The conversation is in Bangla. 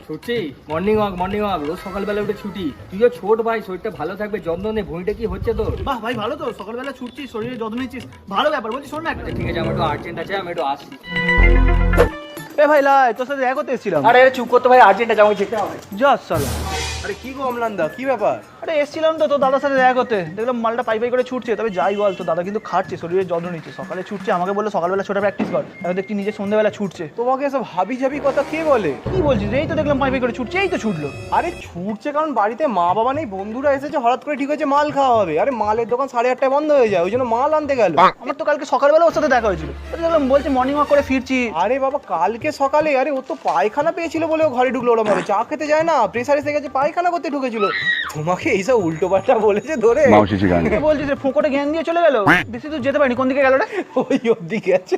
ছুটি মর্নিং ওয়াক রোজ সকালবেলা উঠে ছুটি। তুইও ছোট ভাই, শরীরটা ভালো থাকবে, যত্ন নে। ভুঁড়িটা কি হচ্ছে তোর? বাহ ভাই, ভালো তো, সকালবেলা ছুটছিস, শরীরে যত্ন নিচ্ছিস, ভালো ব্যাপার। বলছি শোন না একটা। ঠিক আছে, আমার একটু আর্জেন্ট আছে, আমি একটু আসি। এ ভাই লাই, তোর সাথে দেখা করতে এসেছিলাম। আরে চুপ করতে ভাই, আর্জেন্ট আছে, আমাকে যেতে হবে। যা সালা। আরে কি গো অমলান দা, কি ব্যাপার? আরে এসেছিলাম তো তোর দাদার সাথে দেখা করতে, দেখলাম মালটা পাই পাই করে ছুটছে। তবে যাই বল, তো দাদা কিন্তু খাটছে, শরীরের যত্ন নিচ্ছে। সকালে ছুটছে, আমাকে বললো সকালবেলা ছোটা প্র্যাকটিস কর। এখন দেখছি নিজে সন্ধ্যাবেলা ছুটছে। তোমাকে এসব হাবি জাবি কথা কে বলে? কি বলছিস? এই তো দেখলাম পাই পাই করে ছুটছে, এই তো ছুটলো। আরে ছুটছে কারণ বাড়িতে মা বাবা নেই, বন্ধুরা এসেছে, হঠাৎ করে ঠিক হয়েছে মাল খাওয়া হবে। আরে মালের দোকান 8:30টায় বন্ধ হয়ে যায়, ওই জন্য মাল আনতে গেল। আমার তো কালকে সকালবেলা ওর সাথে দেখা হয়েছিল, তো দেখলাম বলছে মর্নিং ওয়াক করে ফিরছি। আরে বাবা কালকে সকালে, আরে ও তো পায়খানা পেয়েছিল বলে ও ঘরে ঢুকলো। ওরা মানে চা খেতে যায় না, প্রেসার এসে গেছে, পায়খানা করতে ঢুকেছিল। তোমাকে এইসব উল্টো পাল্টা বলেছে ধরে। বলছিস ফোঁকটে জ্ঞান দিয়ে চলে গেল, বেশি দূর যেতে পারিনি। কোন দিকে গেল রে? ওই অব্দি গেছে।